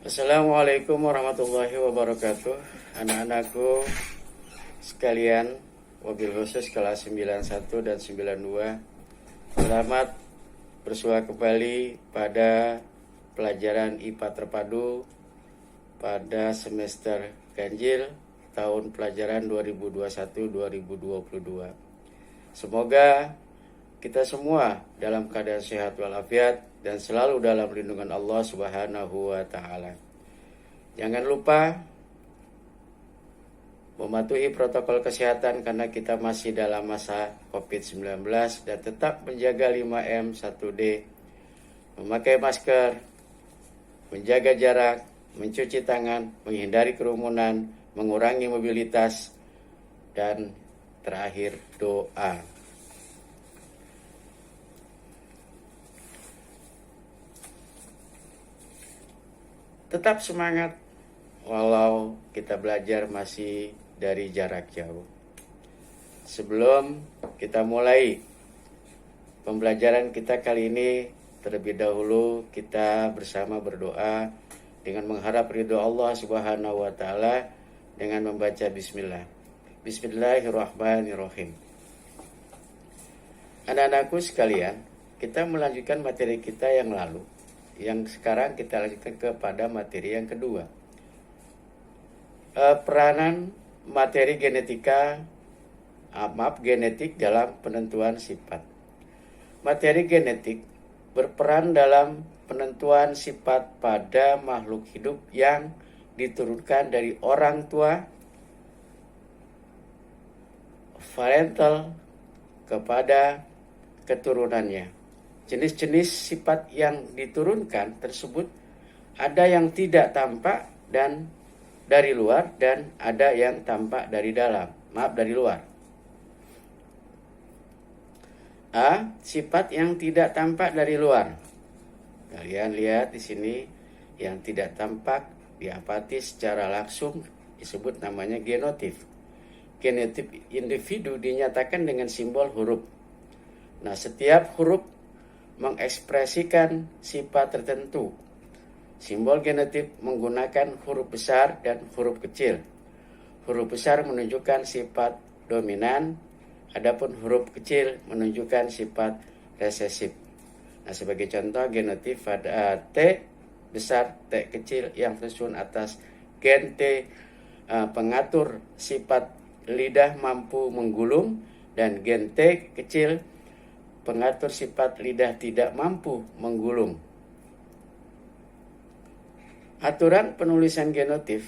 Assalamualaikum warahmatullahi wabarakatuh. Anak-anakku sekalian, wabil khusus kelas 91 dan 92, selamat bersua kembali pada pelajaran IPA terpadu pada semester ganjil tahun pelajaran 2021-2022. Semoga kita semua dalam keadaan sehat walafiat dan selalu dalam lindungan Allah Subhanahu wa taala. Jangan lupa mematuhi protokol kesehatan karena kita masih dalam masa COVID-19 dan tetap menjaga 5M 1D, memakai masker, menjaga jarak, mencuci tangan, menghindari kerumunan, mengurangi mobilitas, dan terakhir doa. Tetap semangat walau kita belajar masih dari jarak jauh. Sebelum kita mulai pembelajaran kita kali ini, terlebih dahulu kita bersama berdoa dengan mengharap ridho Allah Subhanahu wa taala dengan membaca bismillah. Bismillahirrahmanirrahim. Anak-anakku sekalian, kita melanjutkan materi kita yang lalu. Yang sekarang kita lanjutkan kepada materi yang kedua. Peranan materi genetik dalam penentuan sifat. Materi genetik berperan dalam penentuan sifat pada makhluk hidup yang diturunkan dari orang tua parental kepada keturunannya. Jenis-jenis sifat yang diturunkan tersebut ada yang tidak tampak dan dari luar dan ada yang tampak dari dalam. Dari luar. A. Sifat yang tidak tampak dari luar. Kalian lihat di sini yang tidak tampak diamati secara langsung disebut namanya genotip. Genotip individu dinyatakan dengan simbol huruf. Nah, setiap huruf mengekspresikan sifat tertentu. Simbol genotip menggunakan huruf besar dan huruf kecil. Huruf besar menunjukkan sifat dominan, adapun huruf kecil menunjukkan sifat resesif. Nah, sebagai contoh genotip pada T besar, T kecil yang tersusun atas gen T pengatur sifat lidah mampu menggulung, dan gen T kecil pengatur sifat lidah tidak mampu menggulung. Aturan penulisan genotip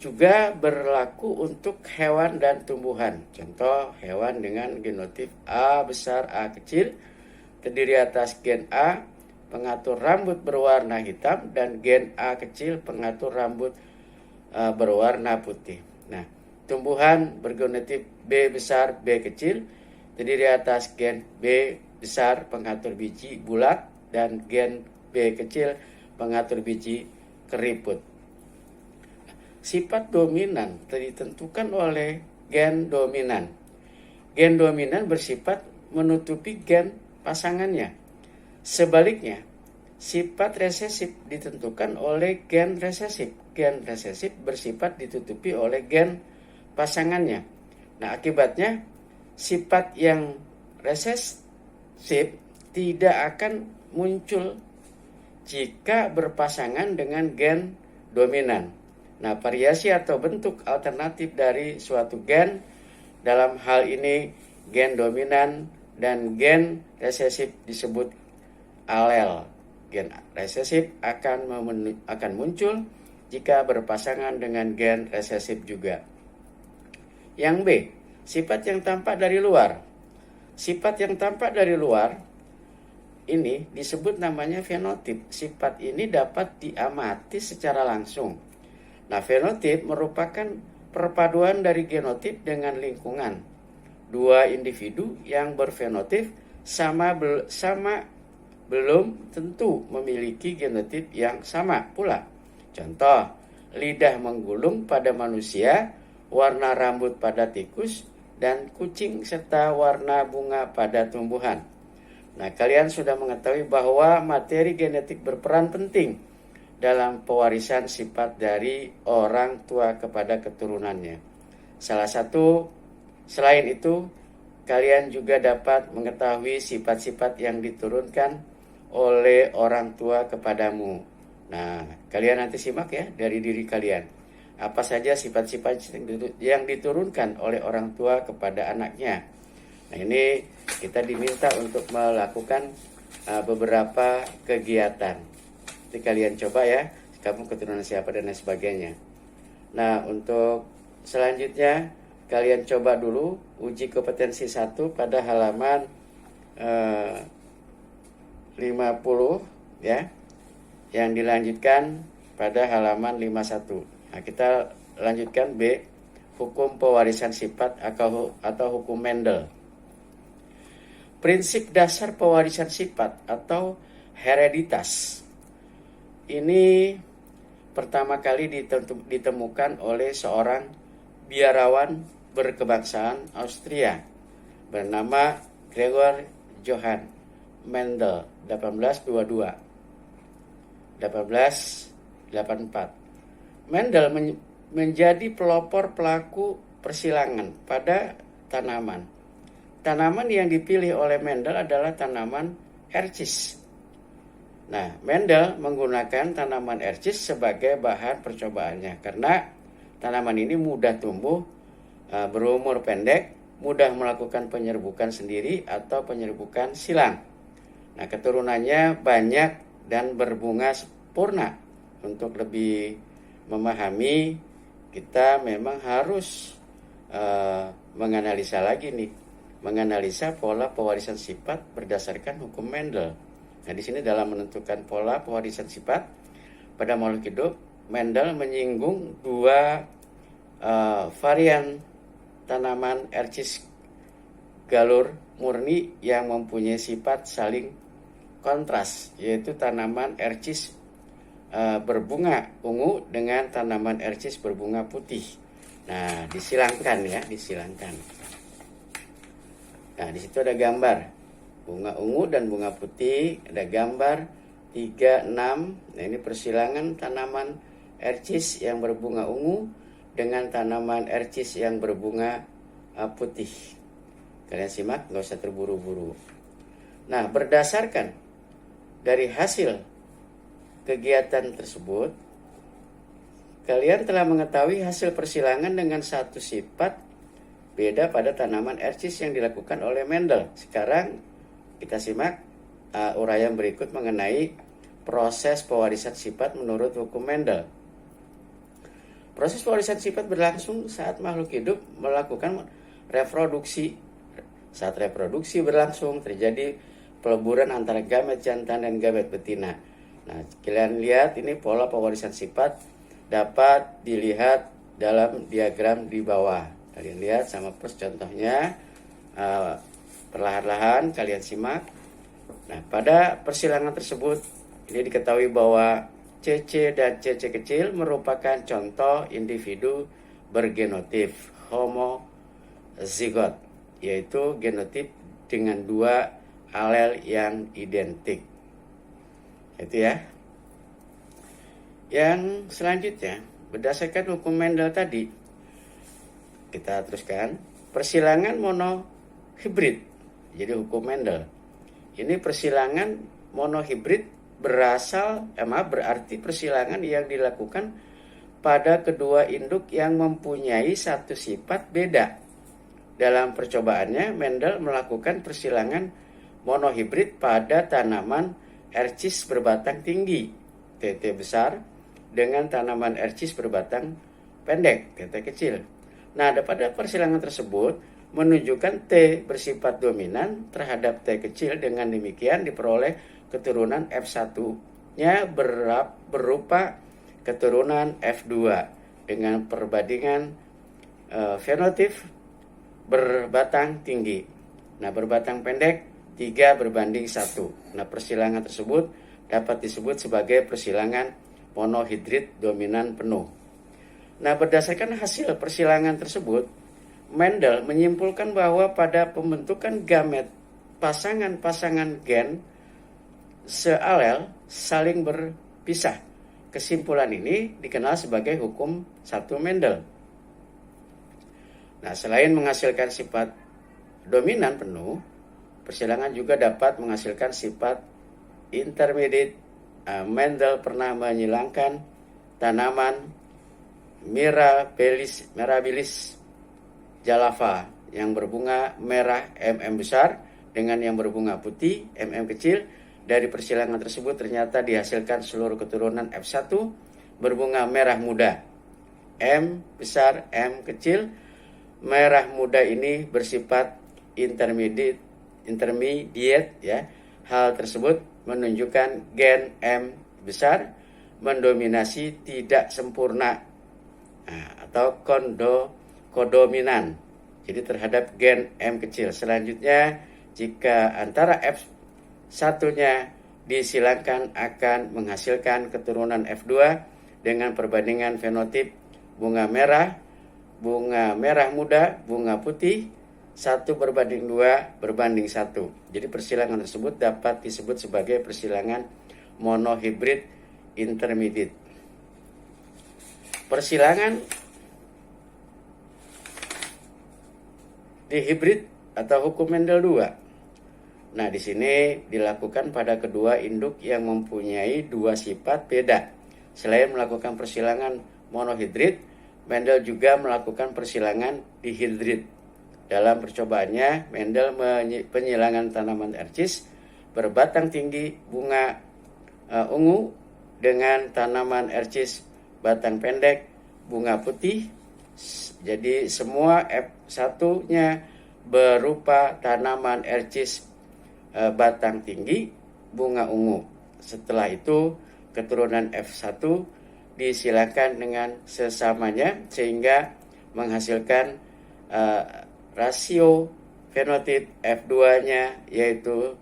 juga berlaku untuk hewan dan tumbuhan. Contoh, hewan dengan genotip A besar A kecil terdiri atas gen A pengatur rambut berwarna hitam dan gen A kecil pengatur rambut berwarna putih. Nah, tumbuhan bergenotip B besar B kecil terdiri atas gen B besar pengatur biji bulat dan gen B kecil pengatur biji keriput. Sifat dominan ditentukan oleh gen dominan. Gen dominan bersifat menutupi gen pasangannya. Sebaliknya, sifat resesif ditentukan oleh gen resesif. Gen resesif bersifat ditutupi oleh gen pasangannya. Nah, akibatnya sifat yang resesif tidak akan muncul jika berpasangan dengan gen dominan. Nah, variasi atau bentuk alternatif dari suatu gen, dalam hal ini gen dominan dan gen resesif, disebut alel. Gen resesif akan muncul jika berpasangan dengan gen resesif juga. Yang B, sifat yang tampak dari luar. Sifat yang tampak dari luar ini disebut namanya fenotip. Sifat ini dapat diamati secara langsung. Nah, fenotip merupakan perpaduan dari genotip dengan lingkungan. Dua individu yang berfenotip sama belum tentu memiliki genotip yang sama pula. Contoh, lidah menggulung pada manusia, warna rambut pada tikus, dan kucing serta warna bunga pada tumbuhan. Nah, kalian sudah mengetahui bahwa materi genetik berperan penting dalam pewarisan sifat dari orang tua kepada keturunannya. Selain itu, kalian juga dapat mengetahui sifat-sifat yang diturunkan oleh orang tua kepadamu. Nah, kalian nanti simak ya dari diri kalian. Apa saja sifat-sifat yang diturunkan oleh orang tua kepada anaknya. Nah, ini kita diminta untuk melakukan beberapa kegiatan. Nanti kalian coba ya, kamu keturunan siapa dan lain sebagainya. Nah, untuk selanjutnya kalian coba dulu uji kompetensi 1 pada halaman 50 ya. Yang dilanjutkan pada halaman 51. Nah, kita lanjutkan B, hukum pewarisan sifat atau hukum Mendel. Prinsip dasar pewarisan sifat atau hereditas ini pertama kali ditemukan oleh seorang biarawan berkebangsaan Austria bernama Gregor Johann Mendel 1884. Mendel menjadi pelopor pelaku persilangan pada tanaman. Tanaman yang dipilih oleh Mendel adalah tanaman ercis. Nah, Mendel menggunakan tanaman ercis sebagai bahan percobaannya karena tanaman ini mudah tumbuh, berumur pendek, mudah melakukan penyerbukan sendiri atau penyerbukan silang. Nah, keturunannya banyak dan berbunga sempurna. Untuk lebih memahami, kita memang harus menganalisa pola pewarisan sifat berdasarkan hukum Mendel. Nah, di sini dalam menentukan pola pewarisan sifat pada makhluk hidup, Mendel menyinggung 2 varian tanaman ercis galur murni yang mempunyai sifat saling kontras, yaitu tanaman ercis berbunga ungu dengan tanaman ercis berbunga putih. Nah, disilangkan. Nah, di situ ada gambar bunga ungu dan bunga putih, ada gambar 36. Nah, ini persilangan tanaman ercis yang berbunga ungu dengan tanaman ercis yang berbunga putih. Kalian simak, nggak usah terburu-buru. Nah, berdasarkan dari hasil kegiatan tersebut, kalian telah mengetahui hasil persilangan dengan satu sifat beda pada tanaman ercis yang dilakukan oleh Mendel. Sekarang kita simak uraian berikut mengenai proses pewarisan sifat menurut hukum Mendel. Proses pewarisan sifat berlangsung saat makhluk hidup melakukan reproduksi. Saat reproduksi berlangsung, terjadi peleburan antara gamet jantan dan gamet betina. Nah, kalian lihat ini pola pewarisan sifat dapat dilihat dalam diagram di bawah. Kalian lihat sama plus contohnya. Perlahan-lahan kalian simak. Nah, pada persilangan tersebut ini diketahui bahwa CC dan CC kecil merupakan contoh individu bergenotip homozigot, yaitu genotip dengan 2 alel yang identik. Itu ya. Yang selanjutnya, berdasarkan hukum Mendel tadi, kita teruskan persilangan monohibrid. Jadi hukum Mendel ini persilangan monohibrid berarti persilangan yang dilakukan pada kedua induk yang mempunyai satu sifat beda. Dalam percobaannya, Mendel melakukan persilangan monohibrid pada tanaman ercis berbatang tinggi TT besar dengan tanaman ercis berbatang pendek TT kecil. Nah, pada persilangan tersebut menunjukkan T bersifat dominan terhadap T kecil. Dengan demikian diperoleh keturunan F1-nya berupa keturunan F2 dengan perbandingan fenotip berbatang tinggi. Nah, berbatang pendek 3 berbanding 1. Nah, persilangan tersebut dapat disebut sebagai persilangan monohibrid dominan penuh. Nah, berdasarkan hasil persilangan tersebut, Mendel menyimpulkan bahwa pada pembentukan gamet pasangan-pasangan gen sealel saling berpisah kesimpulan ini dikenal sebagai hukum 1 Mendel. Nah, selain menghasilkan sifat dominan penuh, persilangan juga dapat menghasilkan sifat intermediate. Mendel pernah menyilangkan tanaman Mirabilis jalava yang berbunga merah besar dengan yang berbunga putih kecil. Dari persilangan tersebut ternyata dihasilkan seluruh keturunan F1 berbunga merah muda, M besar, M kecil. Merah muda ini bersifat intermediate ya. Hal tersebut menunjukkan gen M besar mendominasi tidak sempurna atau kodominan. Jadi terhadap gen M kecil. Selanjutnya, jika antara F1-nya disilangkan akan menghasilkan keturunan F2 dengan perbandingan fenotip bunga merah muda, bunga putih 1:2 berbanding 1. Jadi persilangan tersebut dapat disebut sebagai persilangan monohibrid intermediate. Persilangan dihibrid atau hukum Mendel 2. Nah, di sini dilakukan pada kedua induk yang mempunyai dua sifat beda. Selain melakukan persilangan monohibrid, Mendel juga melakukan persilangan dihibrid. Dalam percobaannya, Mendel penyilangan tanaman ercis berbatang tinggi bunga ungu dengan tanaman ercis batang pendek bunga putih. Jadi semua F1-nya berupa tanaman ercis batang tinggi bunga ungu. Setelah itu keturunan F1 disilakan dengan sesamanya sehingga menghasilkan rasio fenotip F2-nya yaitu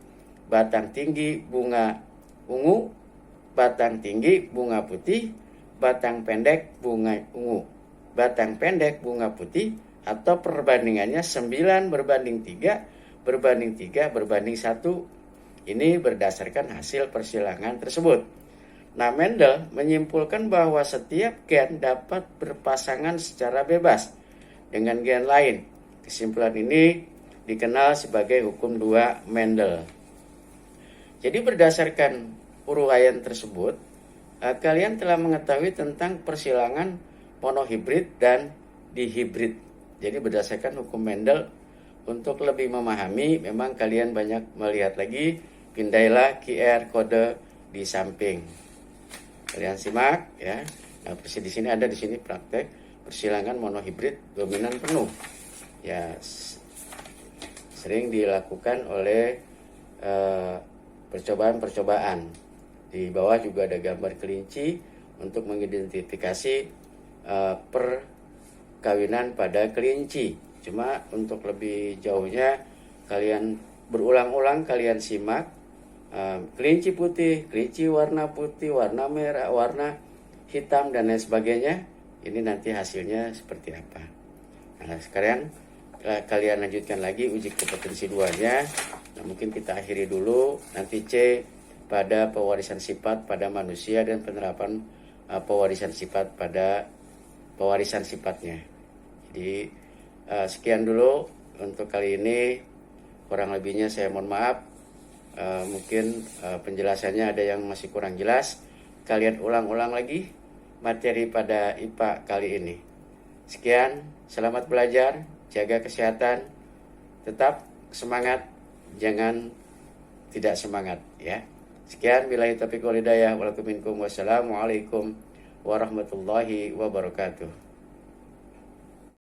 batang tinggi bunga ungu, batang tinggi bunga putih, batang pendek bunga ungu, batang pendek bunga putih, atau perbandingannya 9:3 berbanding 1. Ini berdasarkan hasil persilangan tersebut. Nah, Mendel menyimpulkan bahwa setiap gen dapat berpasangan secara bebas dengan gen lain. Kesimpulan ini dikenal sebagai hukum 2 Mendel. Jadi berdasarkan uraian tersebut, kalian telah mengetahui tentang persilangan monohibrid dan dihibrid. Jadi berdasarkan hukum Mendel, untuk lebih memahami, memang kalian banyak melihat lagi, pindailah QR kode di samping. Kalian simak ya. Nah, di sini ada praktek persilangan monohibrid dominan penuh. Ya, sering dilakukan oleh percobaan-percobaan. Di bawah juga ada gambar kelinci untuk mengidentifikasi perkawinan pada kelinci. Cuma untuk lebih jauhnya kalian berulang-ulang kalian simak kelinci putih, kelinci warna putih, warna merah, warna hitam dan lain sebagainya. Ini nanti hasilnya seperti apa. Nah, sekarang kalian lanjutkan lagi uji kompetensi 2-nya. Nah, mungkin kita akhiri dulu. Nanti C pada pewarisan sifat pada manusia dan penerapan pewarisan sifat pada pewarisan sifatnya. Jadi sekian dulu untuk kali ini. Kurang lebihnya saya mohon maaf. Mungkin penjelasannya ada yang masih kurang jelas. Kalian ulang-ulang lagi materi pada IPA kali ini. Sekian, selamat belajar, jaga kesehatan, tetap semangat, jangan tidak semangat ya. Sekian, billahi taufiq wal hidayah. Wassalamualaikum warahmatullahi wabarakatuh.